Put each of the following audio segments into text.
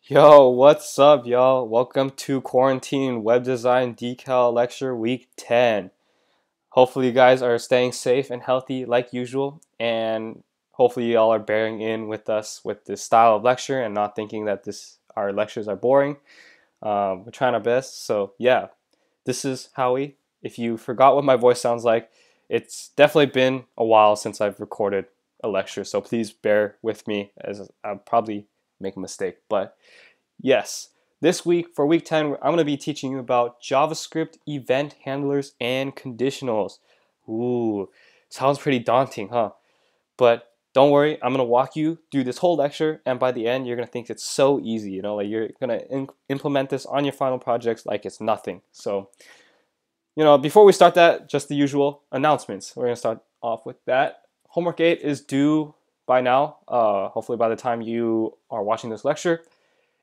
Yo, what's up, y'all? Welcome to Quarantine Web Design Decal Lecture Week 10. Hopefully, you guys are staying safe and healthy like usual, and hopefully, y'all are bearing in with us with this style of lecture and not thinking that our lectures are boring. We're trying our best, so yeah, this is Howie. If you forgot what my voice sounds like, it's definitely been a while since I've recorded a lecture, so please bear with me as I'll probably make a mistake, but yes, this week for week 10, I'm going to be teaching you about JavaScript event handlers and conditionals. Ooh, sounds pretty daunting, huh? But don't worry, I'm going to walk you through this whole lecture, and by the end, you're going to think it's so easy. Like you're going to implement this on your final projects like it's nothing. So, before we start that, just the usual announcements. We're going to start off with that. Homework 8 is due by now, hopefully by the time you are watching this lecture.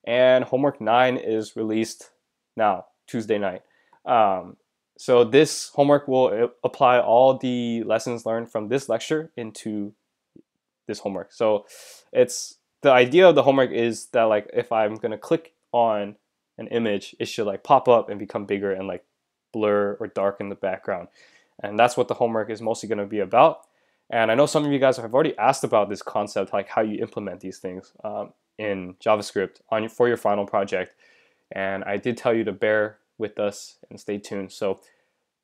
And homework 9 is released now, Tuesday night. So this homework will apply all the lessons learned from this lecture into this homework. So it's the idea of the homework is that like if I'm gonna click on an image, it should like pop up and become bigger and like blur or darken the background. And that's what the homework is mostly gonna be about. And I know some of you guys have already asked about this concept, like how you implement these things in JavaScript for your final project. And I did tell you to bear with us and stay tuned. So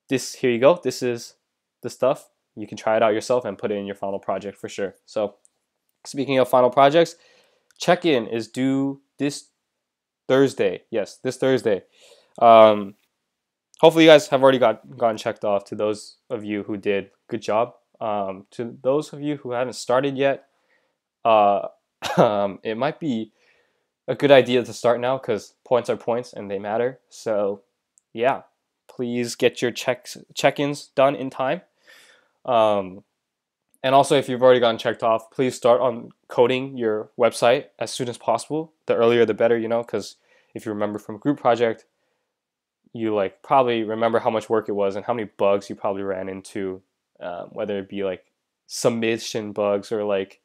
here you go. This is the stuff. You can try it out yourself and put it in your final project for sure. So speaking of final projects, check-in is due this Thursday. Yes, this Thursday. Hopefully you guys have already gotten checked off. To those of you who did, good job. To those of you who haven't started yet, it might be a good idea to start now because points are points and they matter. So yeah, please get your check-ins done in time. And also, if you've already gotten checked off, please start on coding your website as soon as possible. The earlier the better, because if you remember from group project, you like probably remember how much work it was and how many bugs you probably ran into, whether it be like submission bugs or like,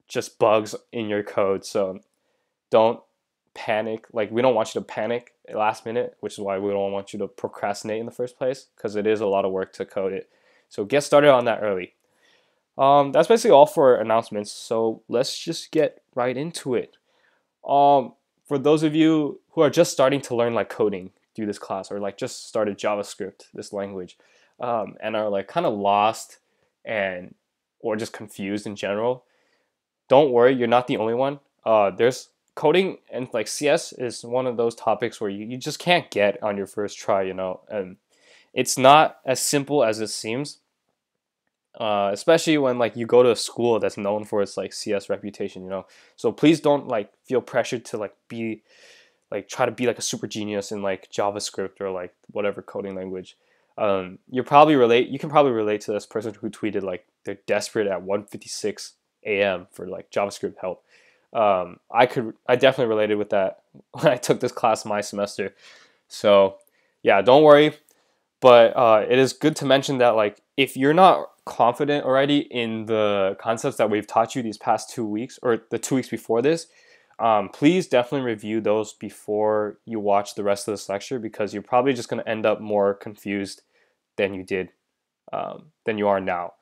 just bugs in your code. So don't panic. Like we don't want you to panic last minute, which is why we don't want you to procrastinate in the first place because it is a lot of work to code it. So get started on that early. That's basically all for announcements. So let's just get right into it. For those of you who are just starting to learn like coding through this class or like just started JavaScript, this language, and are like kind of lost and or just confused in general, don't worry, you're not the only one. There's coding and like CS is one of those topics where you just can't get on your first try, and it's not as simple as it seems. Especially when like you go to a school that's known for its like CS reputation. So please don't like feel pressured to like be like try to be like a super genius in like JavaScript or like whatever coding language. You can probably relate to this person who tweeted like they're desperate at 1:56 a.m. for like JavaScript help. I definitely related with that when I took this class my semester. So yeah, don't worry. But it is good to mention that like if you're not confident already in the concepts that we've taught you these past 2 weeks or the 2 weeks before this, please definitely review those before you watch the rest of this lecture because you're probably just going to end up more confused than you are now.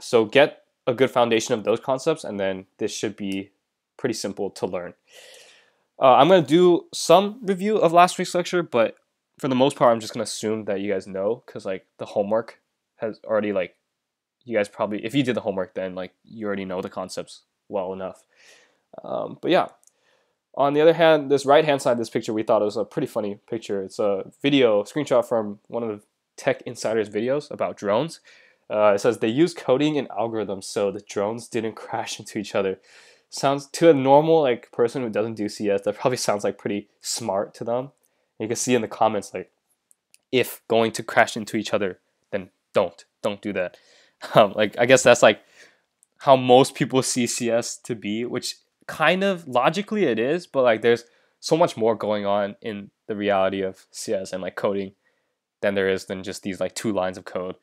So get a good foundation of those concepts, and then this should be pretty simple to learn. I'm going to do some review of last week's lecture, but for the most part, I'm just going to assume that you guys know because like the homework has already like, you guys probably, if you did the homework, then like you already know the concepts well enough. But yeah, on the other hand, this right-hand side of this picture, we thought it was a pretty funny picture. It's a screenshot from one of the Tech Insider's videos about drones. It says they use coding and algorithms so the drones didn't crash into each other. Sounds to a normal like person who doesn't do CS, that probably sounds like pretty smart to them. You can see in the comments like, if going to crash into each other, then don't do that. Like I guess that's like how most people see CS to be, which kind of logically it is, but like there's so much more going on in the reality of CS and like coding than there is than just these like 2 lines of code.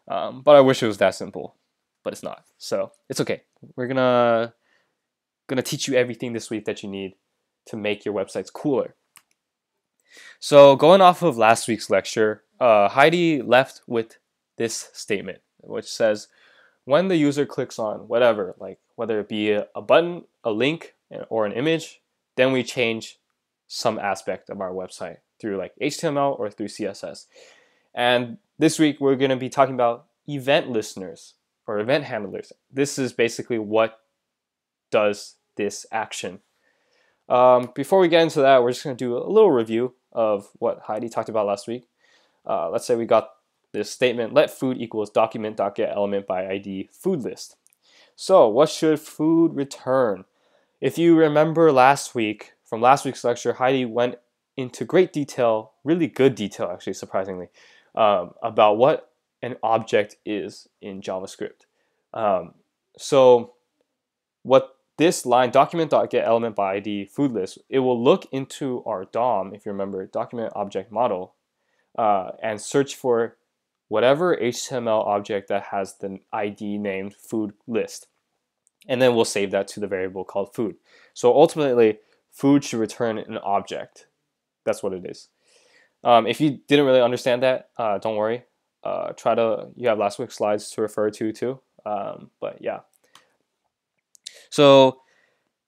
But I wish it was that simple, but it's not. So it's okay. We're gonna going to teach you everything this week that you need to make your websites cooler. So going off of last week's lecture, Heidi left with this statement, which says, when the user clicks on whatever, like whether it be a button, a link, or an image, then we change some aspect of our website through like HTML or through CSS. And this week we're going to be talking about event listeners or event handlers. This is basically what does this action. Before we get into that, we're just going to do a little review of what Heidi talked about last week. Let's say we got this statement, let food equals document.getElement by ID food list. So what should food return? If you remember last week, from last week's lecture, Heidi went into great detail, really good detail actually, surprisingly, about what an object is in JavaScript. So what this line, document.getElement by ID food list, it will look into our DOM, if you remember, document object model, and search for whatever HTML object that has the ID named food list. And then we'll save that to the variable called food. So ultimately, food should return an object. That's what it is. If you didn't really understand that, don't worry. You have last week's slides to refer to too. But yeah. So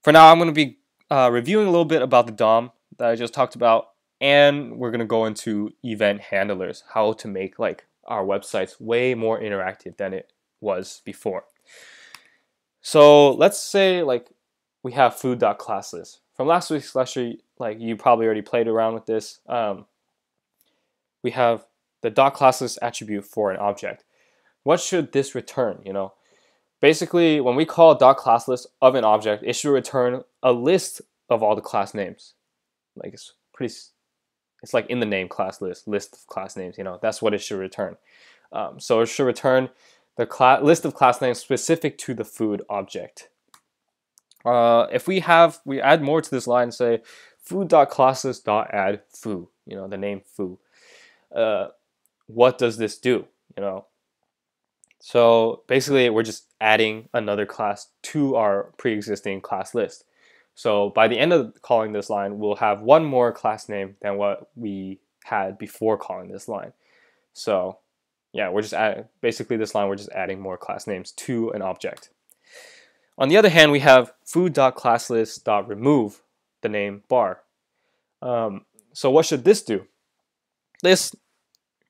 for now, I'm going to be reviewing a little bit about the DOM that I just talked about. And we're going to go into event handlers, how to make like our websites way more interactive than it was before. So let's say like we have food.classlist. From last week's lecture, like you probably already played around with this. We have the .classlist attribute for an object. What should this return? Basically, when we call .classlist of an object, it should return a list of all the class names. Like it's like in the name class list of class names. That's what it should return. So it should return the list of class names specific to the food object. If we add more to this line, say food.classlist.add foo, the name foo. What does this do? So basically, we're just adding another class to our pre-existing class list. So by the end of calling this line, we'll have one more class name than what we had before calling this line. So yeah, we're just basically this line, we're just adding more class names to an object. On the other hand, we have food.classlist.remove the name bar. So what should this do? This,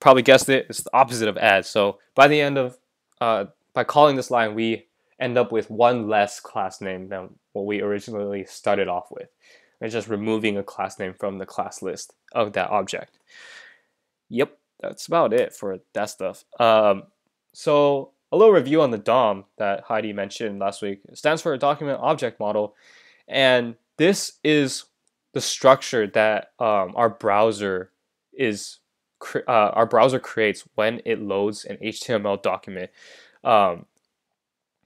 probably guessed it, it's the opposite of add. So by the end of, by calling this line, we end up with one less class name than what we originally started off with. It's just removing a class name from the class list of that object. Yep, that's about it for that stuff. So a little review on the DOM that Heidi mentioned last week. It stands for a document object model, and this is the structure that our browser creates when it loads an HTML document.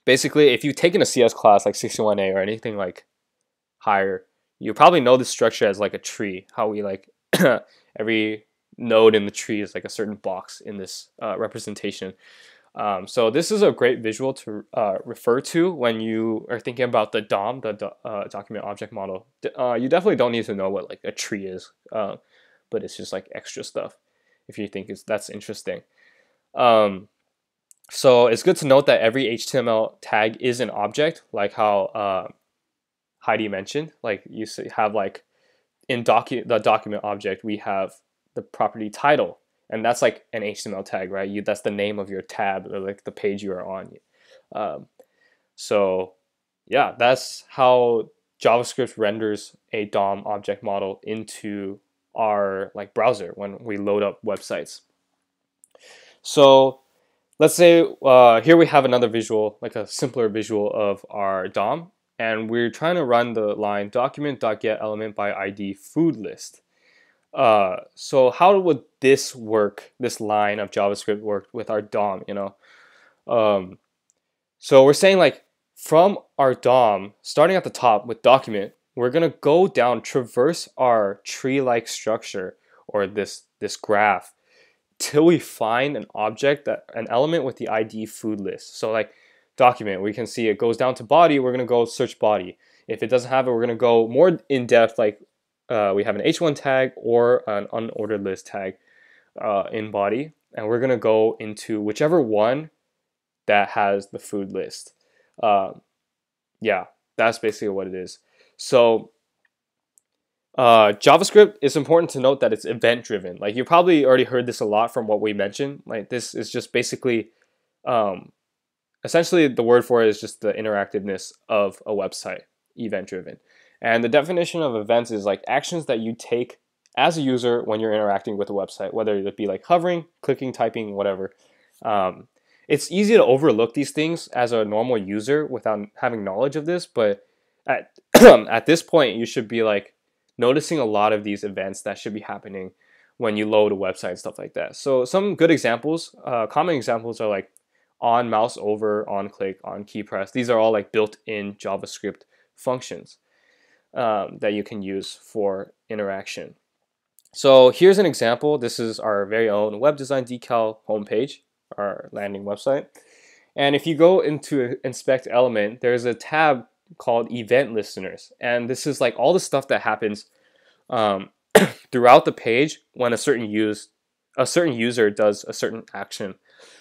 Basically, if you've taken a CS class like 61A or anything like higher, you probably know this structure as like a tree. How we like every node in the tree is like a certain box in this representation. So this is a great visual to refer to when you are thinking about the DOM, the document object model. You definitely don't need to know what like a tree is, but it's just like extra stuff if you think that's interesting. So it's good to note that every HTML tag is an object, like how Heidi mentioned. Like you have like in the document object, we have the property title. And that's like an HTML tag, right? That's the name of your tab or like the page you are on. So yeah, that's how JavaScript renders a DOM object model into our like browser when we load up websites. So let's say here we have another visual, like a simpler visual of our DOM, and we're trying to run the line document.getElement by ID food list. So how would this work, this line of JavaScript work with our DOM, So we're saying like from our DOM, starting at the top with document, we're going to go down, traverse our tree-like structure or this graph till we find an element with the ID food list. So like document, we can see it goes down to body, we're going to go search body. If it doesn't have it, we're going to go more in depth, like we have an h1 tag or an unordered list tag in body, and we're going to go into whichever one that has the food list. Yeah, that's basically what it is. So JavaScript, it's important to note that it's event driven. Like you probably already heard this a lot from what we mentioned. Like this is just basically essentially the word for it is just the interactiveness of a website, event driven. And the definition of events is like actions that you take as a user when you're interacting with a website, whether it be like hovering, clicking, typing, whatever. It's easy to overlook these things as a normal user without having knowledge of this, but at at this point you should be like noticing a lot of these events that should be happening when you load a website and stuff like that. So some good examples, common examples are like on mouse over, on click, on key press. These are all like built-in JavaScript functions that you can use for interaction. So here's an example. This is our very own web design decal homepage, our landing website. And if you go into inspect element, there's a tab called event listeners. And this is like all the stuff that happens throughout the page when a certain user does a certain action.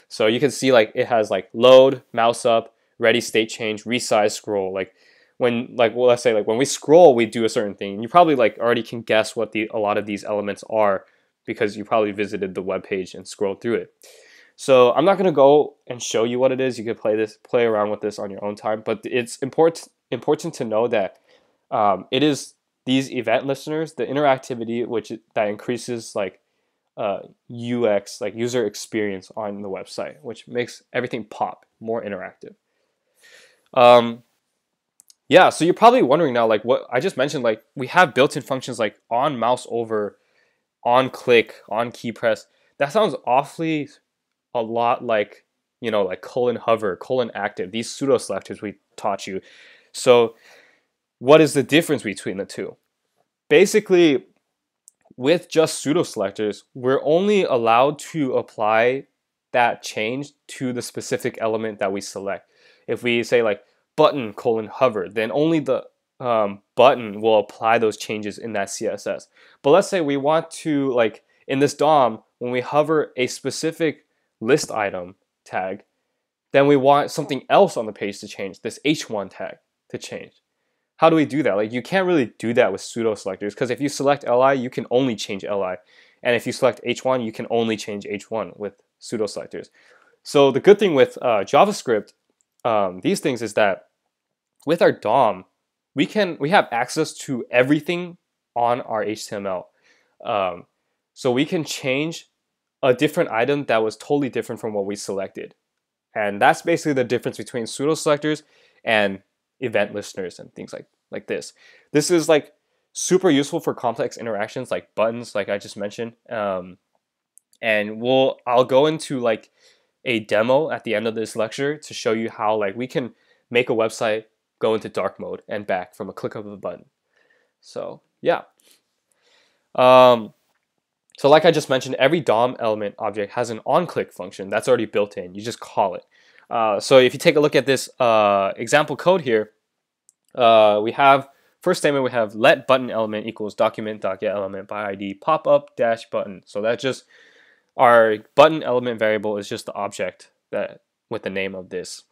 So you can see like it has like load, mouse up, ready, state change, resize, scroll. Like when let's say like when we scroll, we do a certain thing. And you probably like already can guess what a lot of these elements are because you probably visited the web page and scrolled through it. So I'm not going to go and show you what it is. You could play around with this on your own time. But it's important to know that it is these event listeners, the interactivity that increases like UX, like user experience on the website, which makes everything pop, more interactive. Yeah, so you're probably wondering now, like what I just mentioned, like we have built-in functions like on mouse over, on click, on key press. That sounds awfully a lot like, like colon hover, colon active, these pseudo selectors we taught you. So what is the difference between the two? Basically, with just pseudo selectors, we're only allowed to apply that change to the specific element that we select. If we say like button colon hover, then only the button will apply those changes in that CSS. But let's say we want to, like in this DOM, when we hover a specific list item tag, then we want something else on the page to change, this h1 tag to change. How do we do that? Like you can't really do that with pseudo selectors, because if you select li, you can only change li, and if you select h1, you can only change h1 with pseudo selectors. So the good thing with JavaScript, these things, is that with our DOM, we have access to everything on our HTML. So we can change a different item that was totally different from what we selected. And that's basically the difference between pseudo selectors and event listeners and things like this. This is like super useful for complex interactions like buttons, like I just mentioned. And I'll go into like a demo at the end of this lecture to show you how like we can make a website go into dark mode and back from a click of a button. So yeah. So like I just mentioned, every DOM element object has an onClick function that's already built in. You just call it. So if you take a look at this example code here, we have first statement, we have let button element equals document.get element by ID pop up dash button. So that's just our button element variable is just the object that with the name of this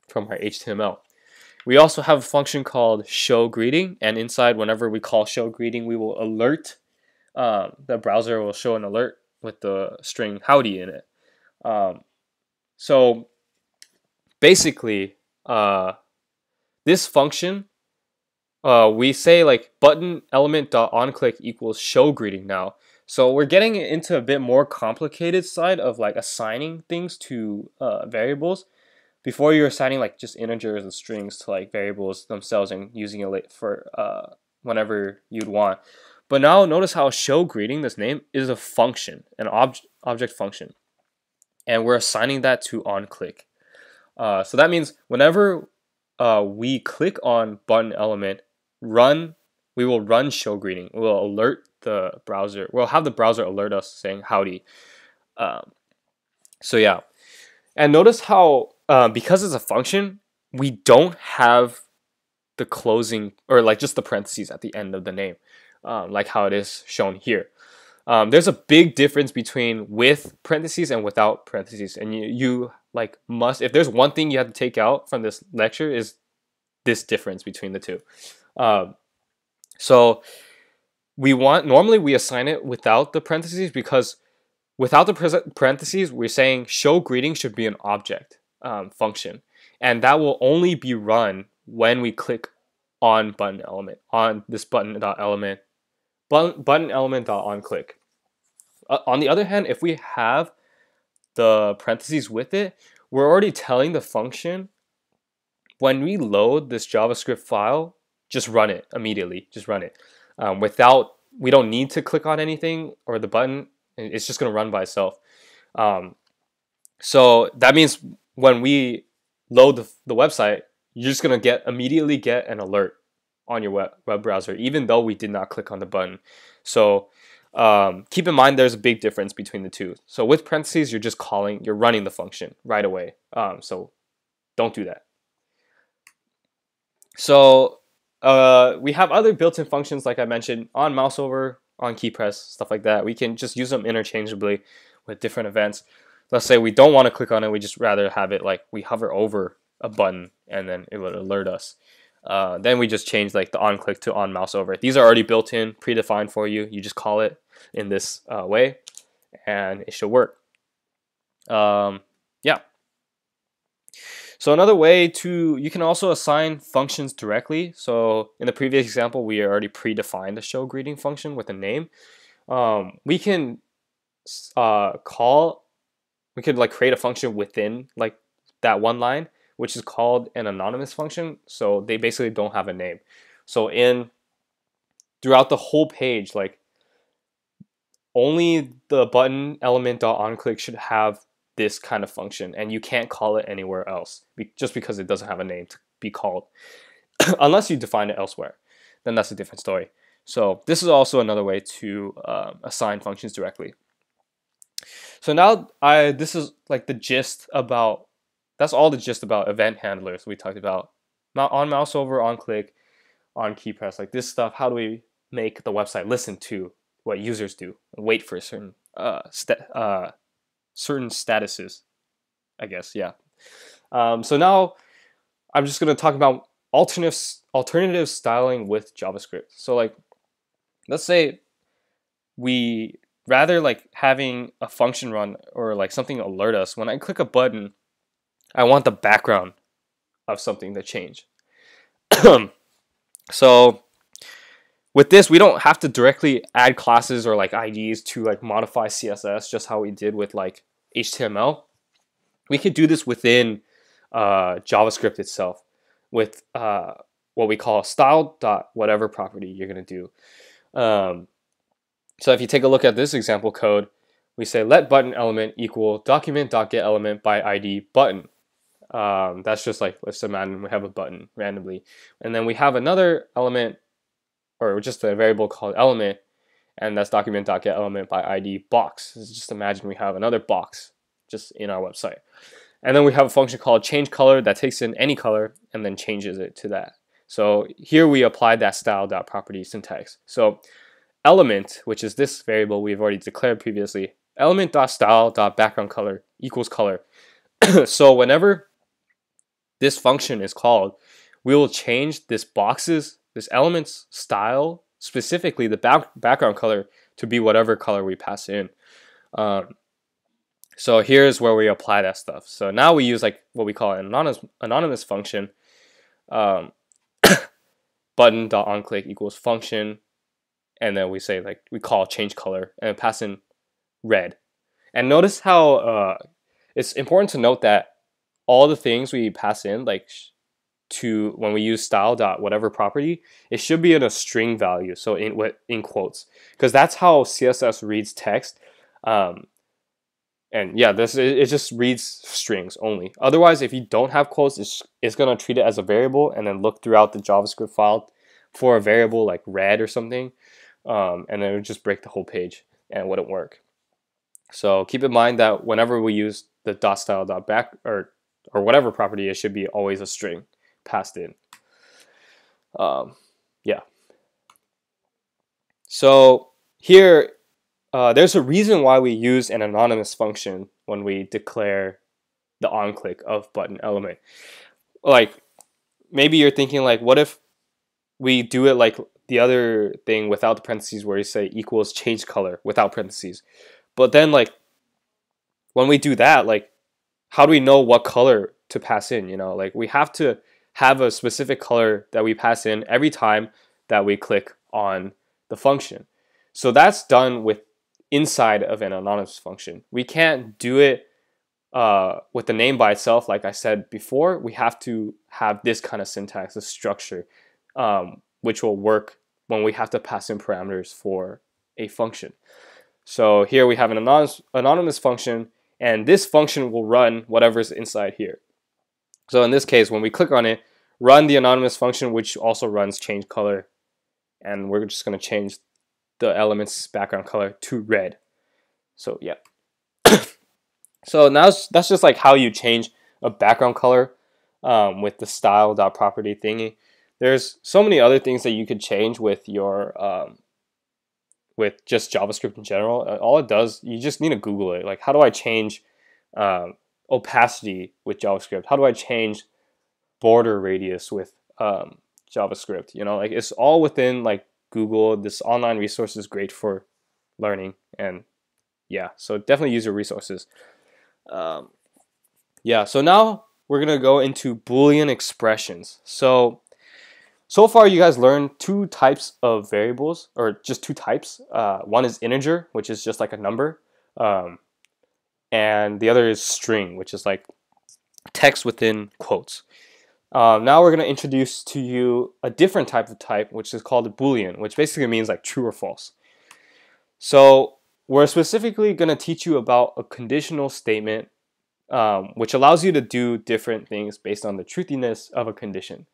from our HTML. We also have a function called show greeting, and inside, whenever we call show greeting, we will alert. The browser will show an alert with the string howdy in it. So basically, this function, we say like button element dot onClick equals show greeting now. So we're getting into a bit more complicated side of like assigning things to variables. Before you're assigning like just integers and strings to like variables themselves and using it for whenever you'd want. But now notice how show greeting, this name, is a function, an object function. And we're assigning that to onClick. So that means whenever we click on button element, we will run show greeting. We'll alert the browser. We'll have the browser alert us saying howdy. So yeah. And notice how, because it's a function, we don't have the closing, or like just the parentheses at the end of the name, like how it is shown here. There's a big difference between with parentheses and without parentheses, and you like must, if there's one thing you have to take out from this lecture, is this difference between the two. So normally we assign it without the parentheses, because without the parentheses, we're saying show greeting should be an object function, and that will only be run when we click on button element, on this button.element, button element.onClick. On the other hand, if we have the parentheses with it, we're already telling the function, when we load this JavaScript file, just run it immediately. Just run it. We don't need to click on anything or the button. It's just going to run by itself. So that means when we load the website, you're just going to immediately get an alert on your web browser, even though we did not click on the button. So keep in mind there's a big difference between the two. So with parentheses, you're running the function right away. So don't do that. So we have other built-in functions, like I mentioned, on mouse over, on key press, stuff like that. We can just use them interchangeably with different events. Let's say we don't want to click on it, we just rather have it like we hover over a button and then it would alert us. Then we just change like the on click to on mouse over. These are already built in, predefined for you. You just call it in this way and it should work. Yeah. So another way you can also assign functions directly. So in the previous example, we already predefined the show greeting function with a name. We can create a function within like that one line, which is called an anonymous function. So they basically don't have a name. So throughout the whole page, like only the button element.onClick should have this kind of function, and you can't call it anywhere else just because it doesn't have a name to be called. Unless you define it elsewhere, then that's a different story. So this is also another way to assign functions directly. So now this is like the gist about, that's all the gist about event handlers we talked about. Not on mouse over, on click, on key press, like this stuff. How do we make the website listen to what users do and wait for certain certain statuses, I guess. Yeah. So now I'm just going to talk about alternative styling with JavaScript. So like, let's say we rather like having a function run or like something alert us, when I click a button, I want the background of something to change. So with this, we don't have to directly add classes or like IDs to like modify CSS, just how we did with like HTML. We could do this within JavaScript itself with what we call style.whatever property you're going to do. So if you take a look at this example code, we say let button element equal document.getElement by ID button. That's just like, let's imagine we have a button randomly. And then we have another element, or just a variable called element, and that's document.getElement by ID box. Just imagine we have another box just in our website. And then we have a function called change color that takes in any color and then changes it to that. So here we apply that style.property syntax. So element, which is this variable we've already declared previously, element.style.background color equals color. So whenever this function is called, we will change this element's style, specifically the background color, to be whatever color we pass in. So here's where we apply that stuff. So now we use like what we call an anonymous function. Button.onClick equals function, and then we say like we call change color and pass in red. And notice how it's important to note that all the things we pass in, like when we use style.whatever property, it should be in a string value, so in quotes, because that's how CSS reads text. And yeah, it just reads strings only. Otherwise, if you don't have quotes, it's gonna treat it as a variable and then look throughout the JavaScript file for a variable like red or something, and then it would just break the whole page and it wouldn't work. So keep in mind that whenever we use the .style.back or whatever property, it should be always a string passed in. Yeah. So here, there's a reason why we use an anonymous function when we declare the onClick of button element. Like, maybe you're thinking like, what if we do it like the other thing without the parentheses where you say equals change color without parentheses? But then like, when we do that, like, how do we know what color to pass in? You know, like we have to have a specific color that we pass in every time that we click on the function. So that's done with inside of an anonymous function. We can't do it with the name by itself. Like I said before, we have to have this kind of syntax, this structure, which will work when we have to pass in parameters for a function. So here we have an anonymous function, and this function will run whatever's inside here. So in this case, when we click on it, run the anonymous function, which also runs change color, and we're just going to change the element's background color to red. So yeah. So now that's just like how you change a background color with the style.property thingy. There's so many other things that you could change with your with just JavaScript in general. All it does, you just need to Google it. Like, how do I change opacity with JavaScript? How do I change border radius with JavaScript? You know, like it's all within like Google. This online resource is great for learning, and yeah, so definitely use your resources. Yeah, so now we're gonna go into Boolean expressions. So far you guys learned two types of variables, or just two types. One is integer, which is just like a number, and the other is string, which is like text within quotes. Now we're going to introduce to you a different type, which is called a Boolean, which basically means like true or false. So we're specifically going to teach you about a conditional statement, which allows you to do different things based on the truthiness of a condition.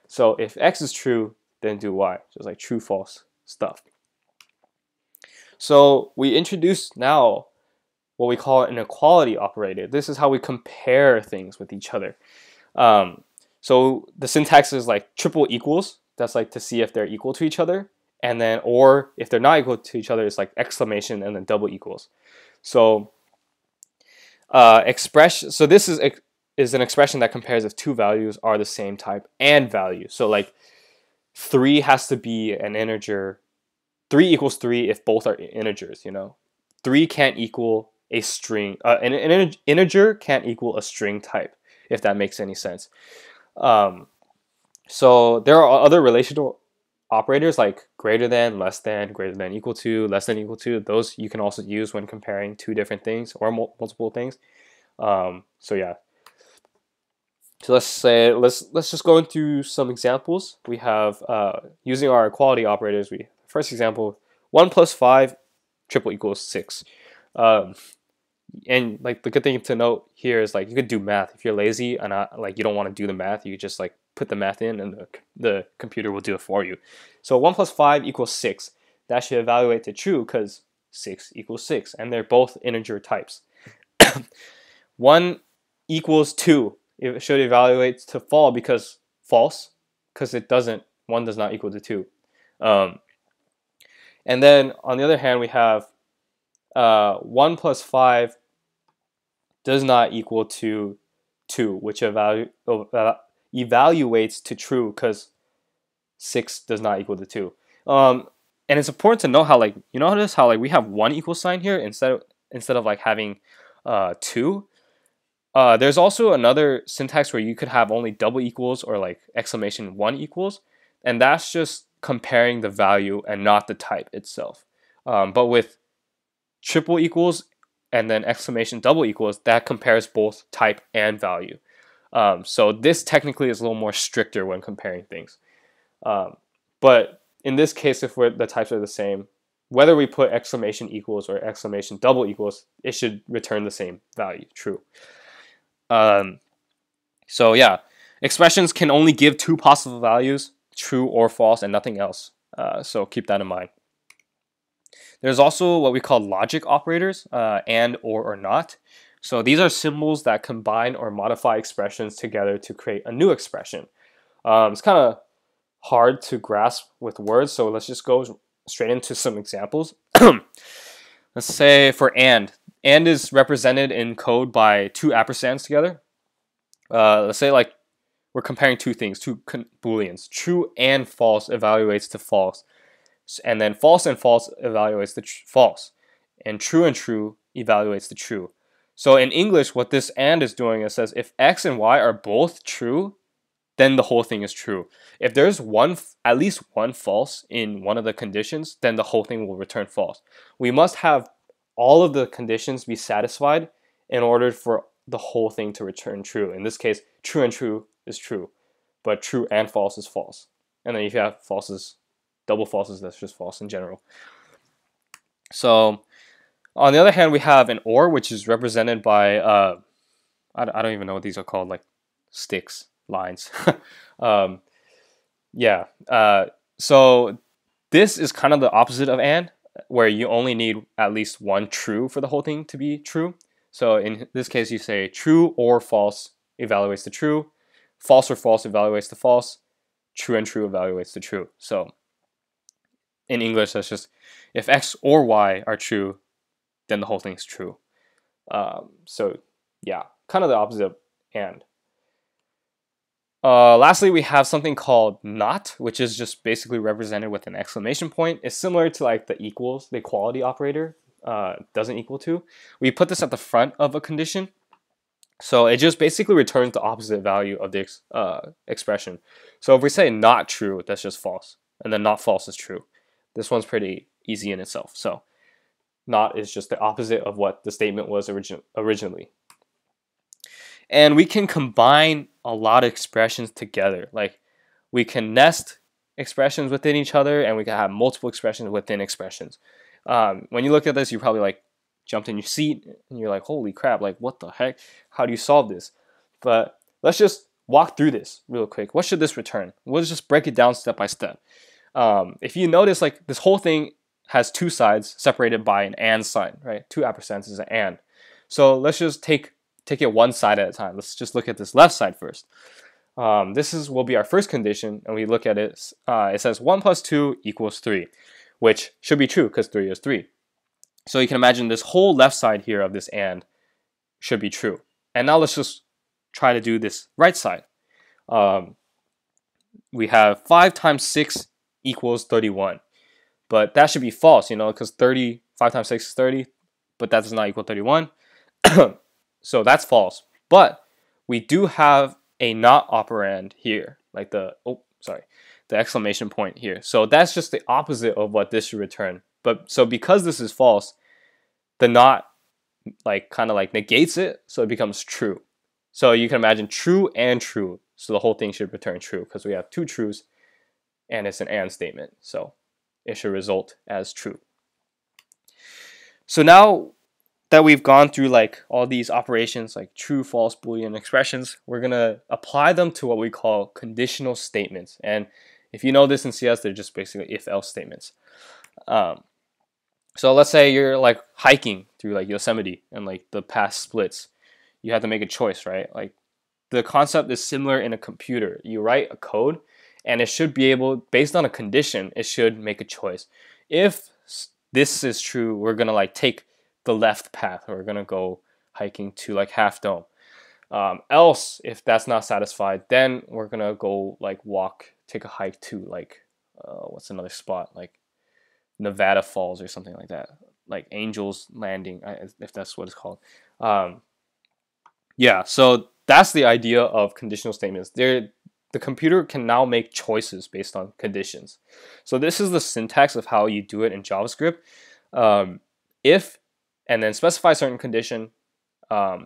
So if X is true, then do Y, just like true, false stuff. So we introduce now what we call an equality operator. This is how we compare things with each other. So the syntax is like triple equals. That's like to see if they're equal to each other. And then, or if they're not equal to each other, it's like exclamation and then double equals. So so this is an expression that compares if two values are the same type and value. So like 3 has to be an integer. 3 equals 3 if both are integers, you know. 3 can't equal a string. An integer can't equal a string type, if that makes any sense. So there are other relational operators like greater than, less than, greater than equal to, less than equal to. Those you can also use when comparing two different things or multiple things. So yeah. So let's just go into some examples. We have using our equality operators. First example, 1 plus 5 triple equals 6. And like the good thing to note here is like you could do math if you're lazy and like you don't want to do the math. You just like put the math in and the computer will do it for you. So 1 plus 5 equals 6. That should evaluate to true because 6 equals 6, and they're both integer types. 1 equals 2. It should evaluate to false because it doesn't. 1 does not equal to 2. And then on the other hand, we have 1 plus 5 does not equal to 2, which evaluates to true because 6 does not equal to 2. And it's important to know how, like, you notice how like we have 1 equal sign here instead of like having 2. There's also another syntax where you could have only double equals or like exclamation 1 equals, and that's just comparing the value and not the type itself. But with triple equals and then exclamation double equals, that compares both type and value. So this technically is a little more stricter when comparing things. But in this case, if the types are the same, whether we put exclamation equals or exclamation double equals, it should return the same value, true. So yeah, expressions can only give two possible values, true or false, and nothing else. So keep that in mind. There's also what we call logic operators, and, or not. So these are symbols that combine or modify expressions together to create a new expression. It's kind of hard to grasp with words, so let's just go straight into some examples. Let's say for and is represented in code by two ampersands together. Let's say like we're comparing two things, two booleans. True and false evaluates to false, and then false and false evaluates to false, and true evaluates to true. So in English, what this and is doing is says if x and y are both true, then the whole thing is true. If there's at least one false in one of the conditions, then the whole thing will return false. We must have all of the conditions be satisfied in order for the whole thing to return true. In this case, true is true, but true and false is false. And then if you have falses, double falses, that's just false in general. So on the other hand, we have an or, which is represented by, I don't even know what these are called, like sticks, lines. So this is kind of the opposite of and, where you only need at least one true for the whole thing to be true. So in this case, you say true or false evaluates to true, false or false evaluates to false, true and true evaluates to true. So in English, that's just if x or y are true, then the whole thing is true. So yeah, kind of the opposite of and. Lastly, we have something called not, which is just basically represented with an exclamation point. It's similar to like the equals, the equality operator, doesn't equal to. We put this at the front of a condition. So it just basically returns the opposite value of the expression. So if we say not true, that's just false. And then not false is true. This one's pretty easy in itself. So not is just the opposite of what the statement was originally. And we can combine a lot of expressions together. Like we can nest expressions within each other, and we can have multiple expressions within expressions. When you look at this, you probably like jumped in your seat and you're like, holy crap, like what the heck? How do you solve this? But let's just walk through this real quick. What should this return? We'll just break it down step by step. If you notice, like this whole thing has two sides separated by an and sign, right? Two ampersands is an and. So let's just take it one side at a time. Let's just look at this left side first. This will be our first condition, and we look at it. It says 1 plus 2 equals 3, which should be true because 3 is 3. So you can imagine this whole left side here of this and should be true. And now let's just try to do this right side. We have 5 times 6 equals 31. But that should be false, because 5 times 6 is 30, but that does not equal 31. So that's false. But we do have a not operand here, like the exclamation point here. So that's just the opposite of what this should return. But so because this is false, the not kind of negates it, so it becomes true. So you can imagine true and true. So the whole thing should return true because we have two trues and it's an and statement. So it should result as true. So now that we've gone through all these operations like true, false, Boolean expressions, we're going to apply them to what we call conditional statements. And if you know this in CS, they're just basically if-else statements. So let's say you're hiking through Yosemite and the path splits. You have to make a choice, right? The concept is similar in a computer. You write a code and it should be able, based on a condition, it should make a choice. If this is true, we're going to take the left path. We're going to go hiking to Half Dome. Else, if that's not satisfied, then we're going to go take a hike to what's another spot? Nevada Falls or something like that. Angel's Landing, if that's what it's called. Yeah, so that's the idea of conditional statements. The computer can now make choices based on conditions. So this is the syntax of how you do it in JavaScript. If, and then specify a certain condition.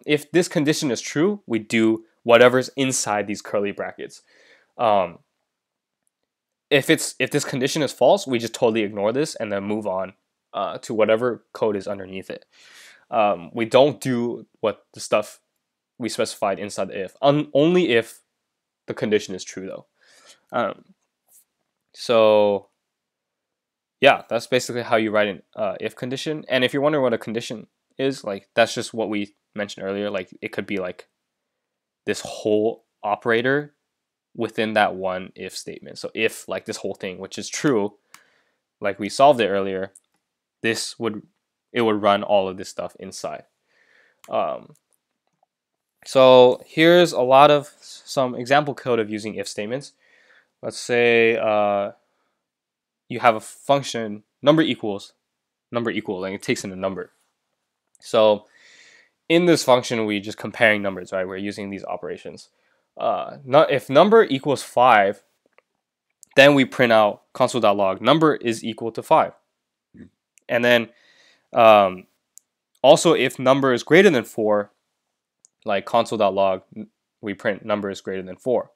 If this condition is true, we do whatever's inside these curly brackets. If this condition is false, we just totally ignore this and then move on to whatever code is underneath it. We don't do what the stuff we specified inside the if, only if the condition is true though. So yeah, that's basically how you write an if condition. And if you're wondering what a condition is, that's just what we mentioned earlier. It could be this whole operator within that one if statement. So if, like this whole thing, which is true, like we solved it earlier, it would run all of this stuff inside. So here's a lot of some example code of using if statements. Let's say you have a function number equals, and it takes in a number. So in this function, we just comparing numbers, right? We're using these operations. If number equals 5, then we print out console.log number is equal to 5. And then also if number is greater than 4, like console.log, we print number is greater than 4.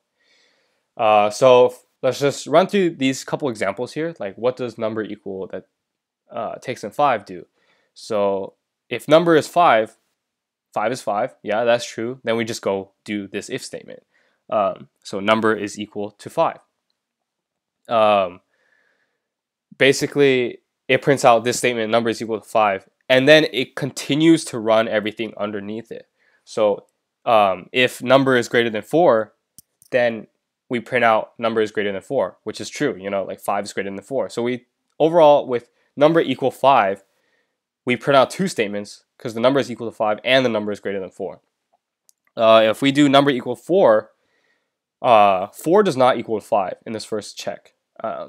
So let's just run through these couple examples here. Like what does number equal that takes in 5 do? So if number is 5, 5 is 5. Yeah, that's true. Then we just go do this if statement. So number is equal to 5. Basically, it prints out this statement, number is equal to 5, and then it continues to run everything underneath it. So if number is greater than 4, then we print out number is greater than 4, which is true. Like 5 is greater than 4. So we overall, with number equal 5, we print out 2 statements because the number is equal to 5 and the number is greater than 4. If we do number equal 4, 4 does not equal 5 in this first check.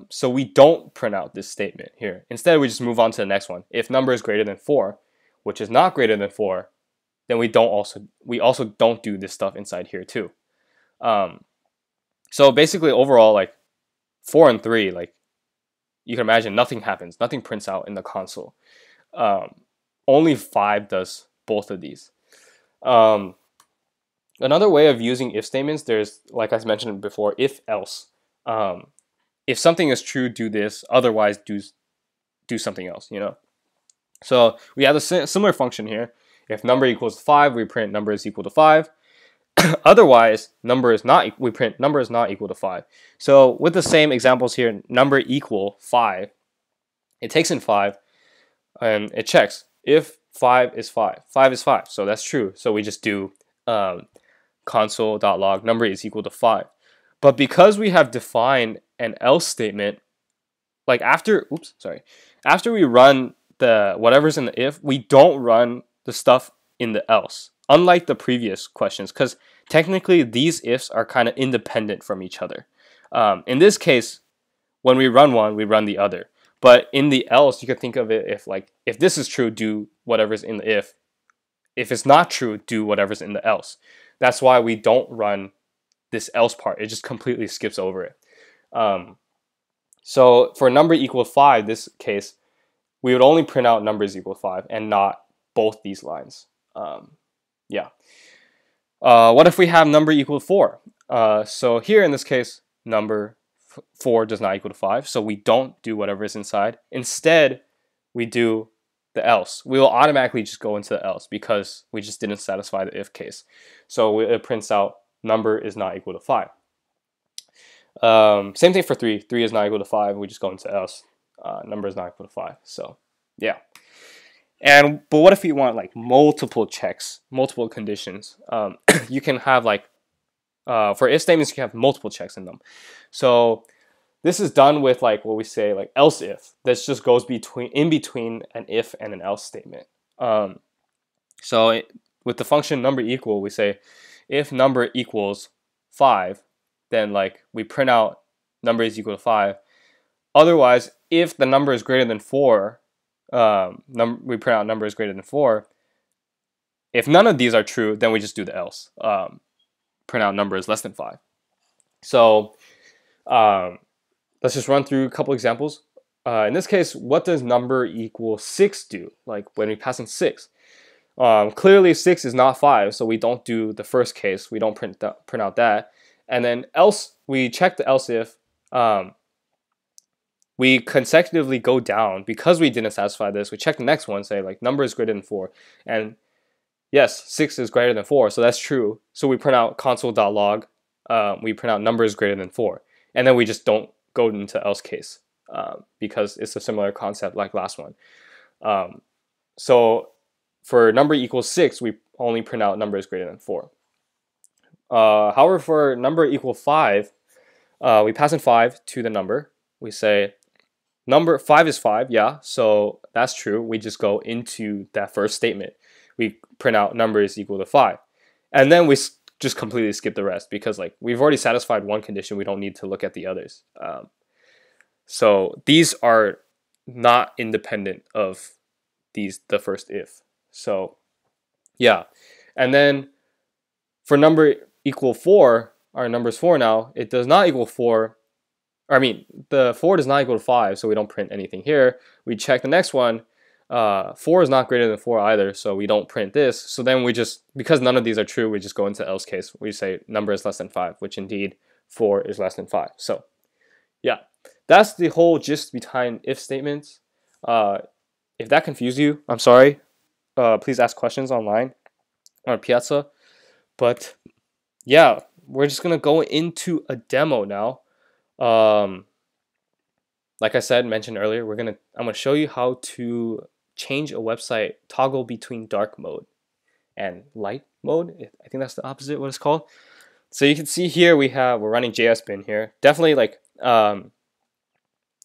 So we don't print out this statement here. Instead, we just move on to the next one. If number is greater than 4, which is not greater than 4, then we also don't do this stuff inside here too. So basically, overall, like 4 and 3, like you can imagine, nothing happens. Nothing prints out in the console. Only 5 does both of these. Another way of using if statements, there's, like I mentioned before, if else. If something is true, do this. Otherwise, do something else. So we have a similar function here. If number equals 5, we print number is equal to 5. Otherwise, we print number is not equal to 5. So with the same examples here, number equal 5, it takes in 5 and it checks if 5 is 5. 5 is 5, so that's true. So we just do console.log number is equal to 5. But because we have defined an else statement, like after we run the whatever's in the if, we don't run the stuff in the else, unlike the previous questions, because technically these ifs are kind of independent from each other. In this case, when we run one, we run the other. But in the else, you can think of it if this is true, do whatever's in the if. If it's not true, do whatever's in the else. That's why we don't run this else part. It just completely skips over it. So for number equal 5, this case, we would only print out numbers equal 5 and not both these lines. What if we have number equal 4? So here in this case, number 4 does not equal to 5, so we don't do whatever is inside. Instead, we do the else. We will automatically just go into the else because we just didn't satisfy the if case. So it prints out number is not equal to 5. Same thing for 3. 3 is not equal to 5. We just go into else. Number is not equal to 5. So yeah. But what if you want like multiple checks, multiple conditions? You can have for if statements, you can have multiple checks in them. So this is done with like what we say like else if. This just goes in between an if and an else statement. With the function number equal, we say if number equals 5, then like we print out number is equal to 5. Otherwise, if the number is greater than 4, we print out number is greater than 4. If none of these are true, then we just do the else. Print out number is less than 5. So let's just run through a couple examples. In this case, what does number equal 6 do? Like when we pass in 6. Clearly 6 is not 5, so we don't do the first case. We don't print out that. And then else, we check the else if. We consecutively go down because we didn't satisfy this. We check the next one, say like number is greater than 4. And yes, 6 is greater than 4, so that's true. So we print out console.log. We print out number is greater than 4. And then we just don't go into else case because it's a similar concept like last one. So for number equals 6, we only print out number is greater than 4. However, for number equal 5, we pass in 5 to the number. We say number 5 is 5, yeah, so that's true. We just go into that first statement. We print out number is equal to 5. And then we just completely skip the rest because like we've already satisfied one condition. We don't need to look at the others. So these are not independent of the first if. So yeah. And then for number equal 4, our number is 4 now, it does not equal 4. I mean, the 4 does not equal to 5, so we don't print anything here. We check the next one. 4 is not greater than 4 either, so we don't print this. So then we just, because none of these are true, we just go into else case. We say number is less than 5, which indeed 4 is less than 5. So yeah, that's the whole gist behind if statements. If that confused you, I'm sorry. Please ask questions online on Piazza. But yeah, we're just gonna go into a demo now. Like I said, mentioned earlier, I'm gonna show you how to change a website, toggle between dark mode and light mode. I think that's the opposite what it's called. So you can see here we're running JSBin here. Definitely like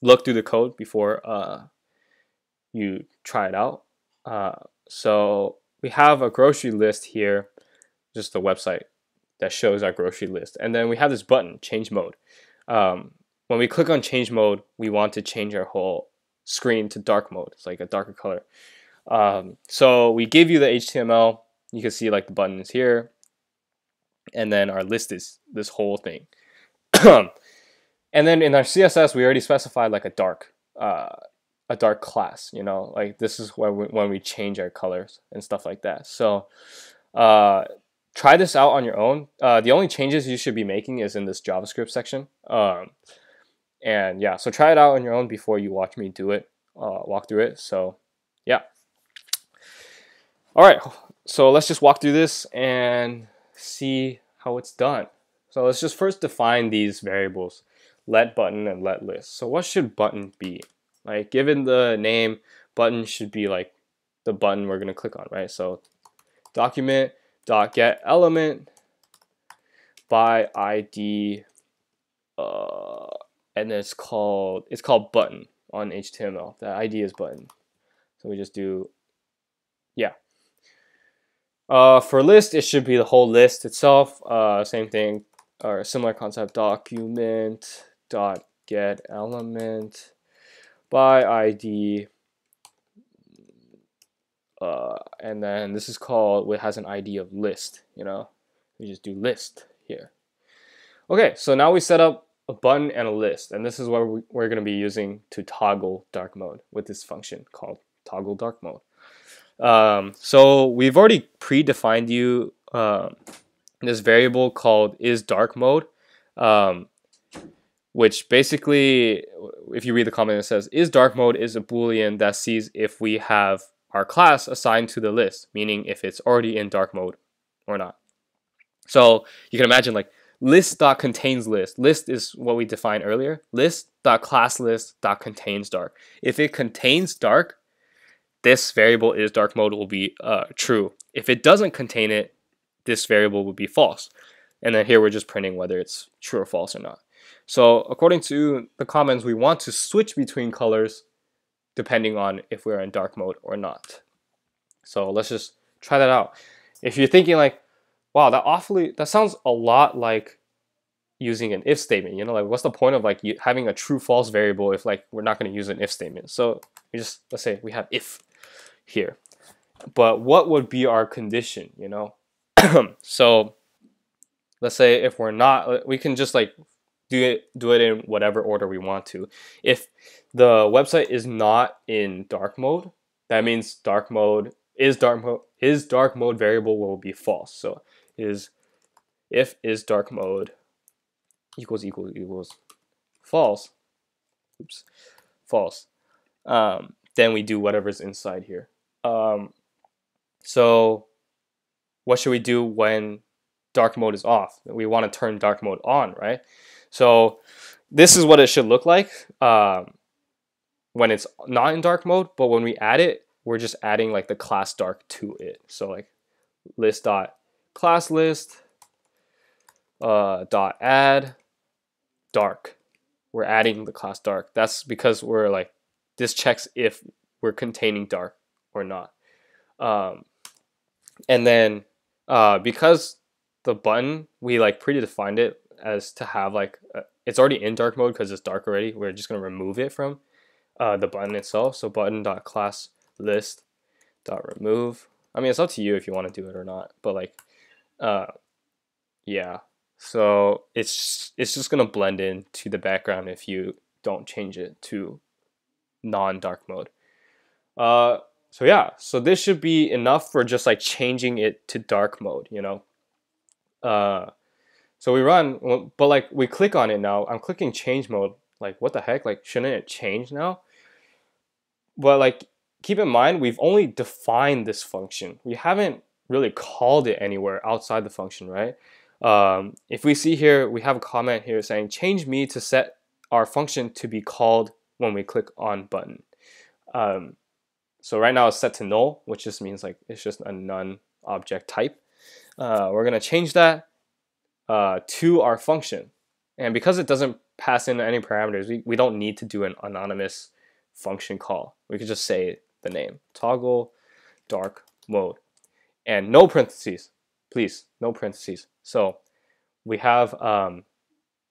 look through the code before you try it out. So we have a grocery list here, just a website that shows our grocery list, and then we have this button, change mode. When we click on change mode, we want to change our whole screen to dark mode. It's like a darker color. So we give you the HTML. You can see like the button is here, and then our list is this whole thing. And then in our CSS, we already specified like a dark class. You know, like this is when we change our colors and stuff like that. So try this out on your own. The only changes you should be making is in this JavaScript section. And yeah, so try it out on your own before you watch me do it, walk through it. So yeah. All right, so let's just walk through this and see how it's done. So let's just first define these variables, let button and let list. So what should button be? Like given the name, button should be like the button we're gonna click on, right? So document.get element by ID, and it's called button on HTML. The ID is button. So we just do, yeah. For list, it should be the whole list itself. Same thing or similar concept. Document dot get element by ID, and then this is called, it has an ID of list. You know, we just do list here. Okay, so now we set up a button and a list, and this is what we're going to be using to toggle dark mode with this function called toggle dark mode. So we've already predefined you this variable called isDarkMode, which basically, if you read the comment, it says isDarkMode is a Boolean that sees if we have our class assigned to the list, meaning if it's already in dark mode or not. So you can imagine like list.contains list. List is what we defined earlier. List.classList.contains dark. If it contains dark, this variable isDarkMode will be true. If it doesn't contain it, this variable will be false. And then here we're just printing whether it's true or false or not. So according to the comments, we want to switch between colors depending on if we're in dark mode or not. So let's just try that out. If you're thinking like, wow, that sounds a lot like using an if statement. You know, like what's the point of like having a true false variable if like we're not going to use an if statement? So let's say we have if here, but what would be our condition? You know, so let's say if we're not, we can just like do it in whatever order we want to. If the website is not in dark mode, that means dark mode variable will be false. So if dark mode equals false, false, then we do whatever's inside here. So what should we do when dark mode is off? We want to turn dark mode on, right? So this is what it should look like when it's not in dark mode, but when we add it, we're just adding like the class dark to it. So like list.classList dot add dark. We're adding the class dark. That's because we're like, this checks if we're containing dark or not. And then because the button, we like predefined it as to have like, it's already in dark mode because it's dark already. We're just going to remove it from the button itself. So button.class list.remove. I mean, it's up to you if you want to do it or not, but like, yeah. So it's just gonna blend in to the background if you don't change it to non-dark mode. So yeah, so this should be enough for just like changing it to dark mode, you know. So we run, but like we click on it now. I'm clicking change mode. Like what the heck? Like shouldn't it change now? But like keep in mind we've only defined this function. We haven't really called it anywhere outside the function, right? If we see here, we have a comment here saying change me to set our function to be called when we click on button. So right now it's set to null, which just means like it's just a none object type. We're gonna change that to our function, and because it doesn't pass in any parameters, we don't need to do an anonymous function call. We could just say the name, toggle dark mode, and no parentheses, please, no parentheses. So we have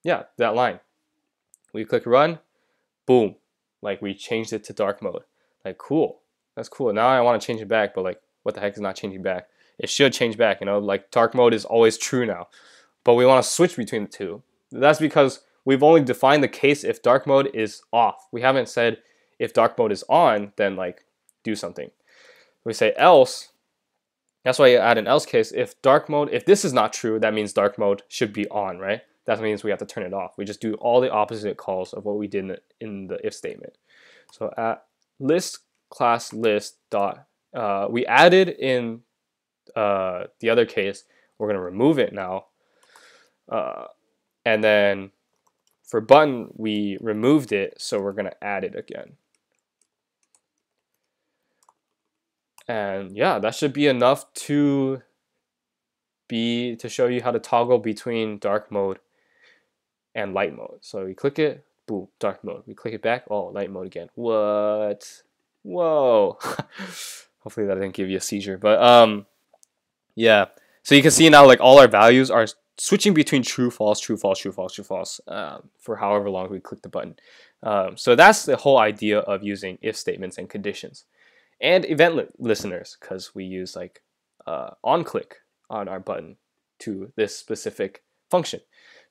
yeah, that line. We click run, boom, like we changed it to dark mode. Like cool, that's cool. Now I want to change it back, but like what the heck is not changing back? It should change back, you know, like dark mode is always true now, but we want to switch between the two. That's because we've only defined the case if dark mode is off. We haven't said if dark mode is on, then like do something. We say else. That's why you add an else case. If dark mode, if this is not true, that means dark mode should be on, right? That means we have to turn it off. We just do all the opposite calls of what we did in the if statement. So at list class list dot, we added in the other case, we're going to remove it now. And then for button, we removed it, so we're going to add it again. And yeah, that should be enough to show you how to toggle between dark mode and light mode. So we click it, boom, dark mode. We click it back, oh, light mode again. What? Whoa. Hopefully that didn't give you a seizure. But yeah. So you can see now like all our values are switching between true, false, true, false, true, false, true, false for however long we click the button. So that's the whole idea of using if statements and conditions. And event listeners, because we use like on click on our button to this specific function.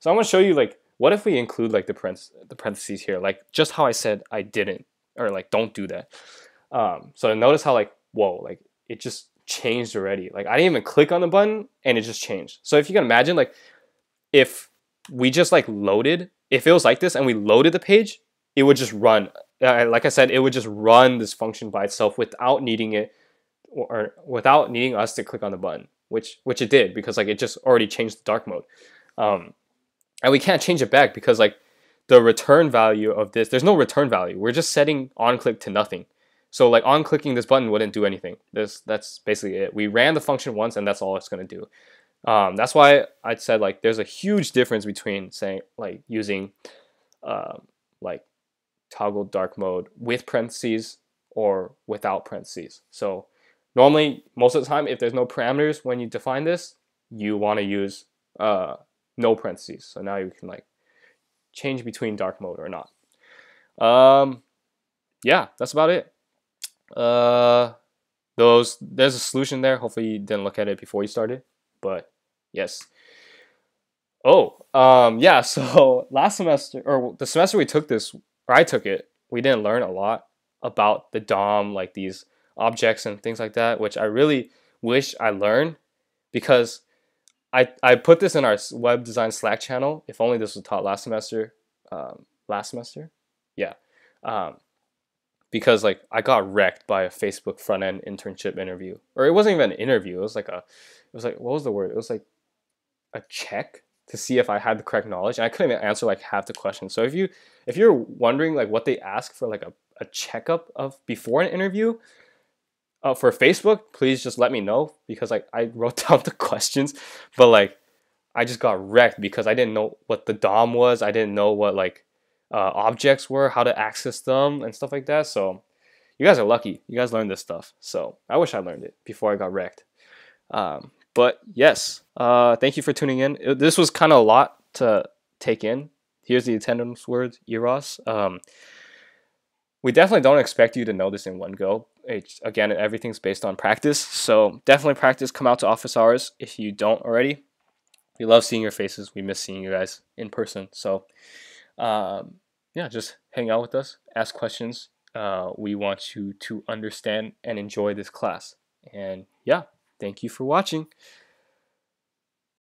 So I'm going to show you like what if we include like the parentheses here, like just how I said I didn't, or like don't do that. So notice how like whoa, like it just changed already. Like I didn't even click on the button and it just changed. So if you can imagine like if we just like loaded, if it was like this and we loaded the page, it would just run. Like I said, it would just run this function by itself without needing it, or without needing us to click on the button, which it did because like it just already changed the dark mode, and we can't change it back because like the return value of this, there's no return value. We're just setting on click to nothing. So like on clicking this button wouldn't do anything. That's basically it. We ran the function once and that's all it's gonna do. That's why I said like there's a huge difference between saying like using like toggle dark mode with parentheses or without parentheses. So normally most of the time if there's no parameters when you define this, you want to use no parentheses. So now you can like change between dark mode or not. Yeah, that's about it. There's a solution there. Hopefully you didn't look at it before you started, but yes. Yeah, so last semester, or the semester we took this, or I took it, we didn't learn a lot about the DOM, like these objects and things like that, which I really wish I learned, because I put this in our web design Slack channel. If only this was taught last semester. Yeah. Because like I got wrecked by a Facebook front end internship interview, or it wasn't even an interview. It was like what was the word? It was like a check to see if I had the correct knowledge, and I couldn't even answer like half the questions. So if you're wondering like what they ask for like a checkup of before an interview for Facebook, please just let me know, because like I wrote down the questions, but like I just got wrecked because I didn't know what the DOM was. I didn't know what like objects were, how to access them, and stuff like that. So you guys are lucky. You guys learned this stuff. So I wish I learned it before I got wrecked. But yes, thank you for tuning in. This was kind of a lot to take in. Here's the attendance words, eros. We definitely don't expect you to know this in one go. Again, everything's based on practice. So definitely practice. Come out to office hours if you don't already. We love seeing your faces. We miss seeing you guys in person. So yeah, just hang out with us. Ask questions. We want you to understand and enjoy this class. And yeah, thank you for watching.